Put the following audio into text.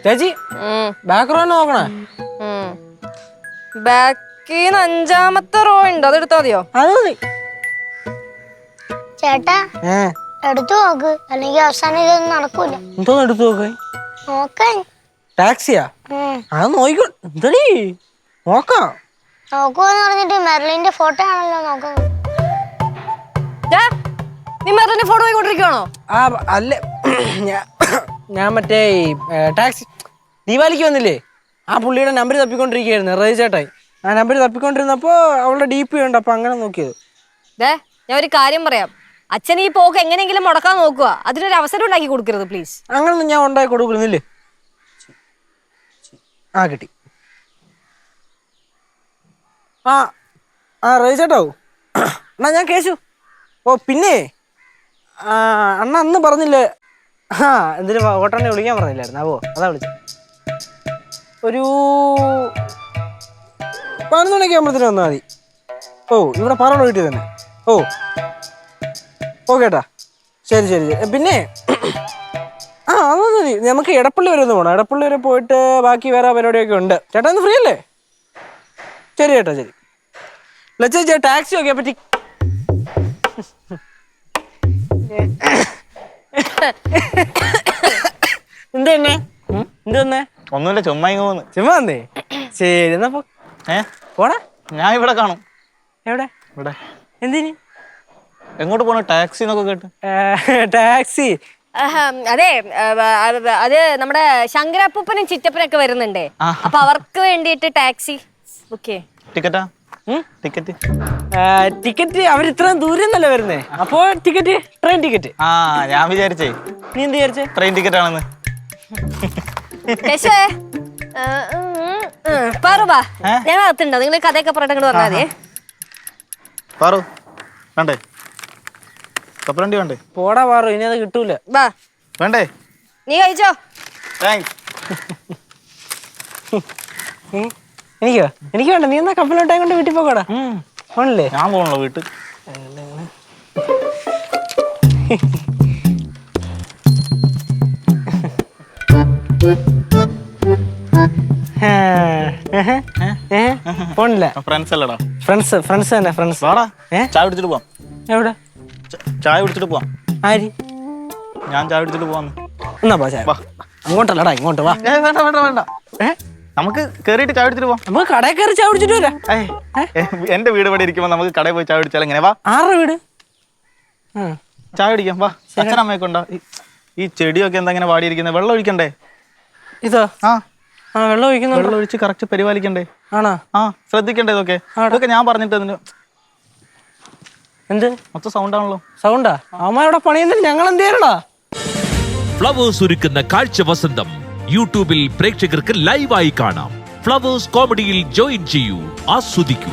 ചേച്ചി ബാക്ക്ഗ്രൗണ്ട് നോക്കണേ. ബാക്കിന്ന് 5ാമത്തെ റോ ഉണ്ട്, അതെടുത്താ മതിയോ? അത് മതി ചേട്ടാ. എടുത്തു നോക്ക്, അല്ലെങ്കിൽ അവസാനം ഇതൊന്നും നടക്കൂല. എന്തോന്ന് എടുത്തു നോക്ക? നോക്കാൻ ടാക്സിയാ? അത് നോക്കോ. എന്തടി നോക്കാം. നോക്കുവെന്ന് പറഞ്ഞിട്ട് മെർലിന്റെ ഫോട്ടോ ആണല്ലോ നോക്കുന്നത്. നീ മെർലിന്റെ ഫോട്ടോ പോയിക്കൊണ്ടിരിക്കണോ? ആ അല്ലേ, ഞാൻ മറ്റേ ടാക്സി ദീപാവലിക്ക് വന്നില്ലേ, ആ പുള്ളിയുടെ നമ്പർ തപ്പിക്കൊണ്ടിരിക്കുകയായിരുന്നു, റേജ് ചേട്ടായി. ആ നമ്പർ തപ്പിക്കൊണ്ടിരുന്നപ്പോ അവളുടെ DP ഉണ്ട്, അപ്പൊ അങ്ങനെ നോക്കിയത്. ഞാൻ ഒരു കാര്യം പറയാം, അച്ഛൻ ഈ പോക്ക് എങ്ങനെയെങ്കിലും മുടക്കാൻ നോക്കുക, അതിനൊരു അവസരം ഉണ്ടാക്കി കൊടുക്കരുത് പ്ലീസ്. അങ്ങനൊന്നും ഞാൻ ഉണ്ടാക്കി കൊടുക്കുന്നില്ലേ. ആ കിട്ടി. ആ റേജ് ചേട്ടാവൂ. അണ്ണാ ഞാൻ കേശു. ഓ പിന്നെ അണ്ണ അന്ന് പറഞ്ഞില്ലേ, എന്തിനു ഓട്ടണ്ണെ വിളിക്കാൻ പറഞ്ഞില്ലായിരുന്നു? അവോ അതാ വിളിച്ചത്. ഒരു 11 മണിയൊക്കെ ആകുമ്പോഴത്തേനും വന്നാൽ മതി. ഓ ഇവിടെ പാറോട് വീട്ടിൽ തന്നെ. ഓ ഓക്കേട്ടാ, ശരി ശരി. പിന്നെ അതൊന്നും മതി, നമുക്ക് എടപ്പള്ളി വരെ ഒന്ന് പോകണം. എടപ്പള്ളി വരെ പോയിട്ട് ബാക്കി വേറെ പരിപാടിയൊക്കെ ഉണ്ട്. ചേട്ടാ ഒന്ന് ഫ്രീ അല്ലേ? ശരി ചേട്ടാ, ശരി. ലച്ച ടാക്സി ഒക്കെ പറ്റി എന്തെന്നെ എന്തെന്നെ? ഒന്നുമില്ല, ചുമ്മാ ചുമ്മാ വന്നേ. ശരി എന്നാ പോടാ. ഞാൻ ഇവിടെ കാണും. എവിടെ? ഇവിടെ. എന്തിന്? എങ്ങോട്ട് പോണ? ടാക്സി എന്നൊക്കെ കേട്ട്. ടാക്സി? അതെ, അത് നമ്മുടെ ശങ്കരപ്പൂപ്പനും ചിറ്റപ്പനൊക്കെ വരുന്നുണ്ടേ, അപ്പൊ അവർക്ക് വേണ്ടിയിട്ട് ടാക്സി. ഓക്കെ. ടിക്കറ്റാ? ടിക്കറ്റ് ടിക്കറ്റ് അവർ ഇത്രയും ദൂരം നല്ല വരുന്നേ, അപ്പൊ ടിക്കറ്റ് ട്രെയിൻ ടിക്കറ്റ്. ഞാൻ വിചാരിച്ചേ. നീ എന്ത് വിചാരിച്ചേ? ട്രെയിൻ ടിക്കറ്റ് ആണെന്ന്. പാറുവാ, ഞാൻ അകത്തുണ്ടോ? നിങ്ങൾ കഥയൊക്കെ പറഞ്ഞിട്ട് അങ്ങോട്ട് പറഞ്ഞാൽ മതി. പാറു വേണ്ടേ? കപ്പലണ്ടി വേണ്ടേ? പോടാ പാറു, ഇനി അത് കിട്ടൂല. വാ. വേണ്ടേ? നീ കഴിച്ചോ? താങ്ക്സ്. എനിക്കോ? എനിക്ക് വേണ്ട. നീ എന്നാ കപ്പലോട്ടേ കൊണ്ട് വീട്ടിൽ പോകടാ. പോണല്ലേ? ഞാൻ പോകണല്ലോ വീട്ടിൽ. പോണില്ല. ഫ്രണ്ട്സ് അല്ലടാ. ഫ്രണ്ട്സ് തന്നെ. ഫ്രണ്ട്സ്. വാടാ, ചായ കുടിച്ചിട്ട് പോവാം. എവിടെ? ചായ കുടിച്ചിട്ട് പോവാം. ആര്? ഞാൻ ചായ കുടിച്ചിട്ട് പോവാന്ന്. എന്നാ പോ ചായ. അങ്ങോട്ടല്ലടാ, ഇങ്ങോട്ട് വാ. വേണ്ട വേണ്ട വേണ്ട, നമുക്ക് കേറിയിട്ട് ചായ കുടിച്ചിട്ട് പോവാം. നമുക്ക് കടയിൽ കയറി ചായ കുടിച്ചിട്ട് വരാം. എന്റെ വീട് ഇവിടെ ഇരിക്കുമ്പോ നമുക്ക് കടയിൽ പോയി ചായ കുടിച്ചാൽ എങ്ങനെ? വാ. ആരുടെ വീട്? ചായ കുടിക്കാം, വാ. അച്ഛനമ്മയൊക്കെ ഉണ്ടോ? ഈ ചെടിയൊക്കെ എന്താ ഇങ്ങനെ വാടിയിരിക്കുന്നത്? വെള്ളം ഒഴിക്കണ്ടേ? ഇതോ? വെള്ളം ഒഴിക്കുന്നു. വെള്ളം ഒഴിച്ച് കറക്റ്റ് പരിപാലിക്കണ്ടേ? ആണോ? ശ്രദ്ധിക്കണ്ടേ ഇതൊക്കെ? ഇതൊക്കെ ഞാൻ പറഞ്ഞിട്ട് എന്ത് മൊത്തം സൗണ്ട് ആണല്ലോ. സൗണ്ടാ? അമ്മയുടെ പണിയുന്നില്ല, ഞങ്ങൾ എന്ത് ചെയ്യണടാ? ഫ്ലവേഴ്സ് ഒരുക്കുന്ന കാഴ്ച വസന്തം യൂട്യൂബിൽ പ്രേക്ഷകർക്ക് ലൈവായി കാണാം. ഫ്ലവേഴ്സ് കോമഡിയിൽ ജോയിൻ ചെയ്യൂ, ആസ്വദിക്കൂ.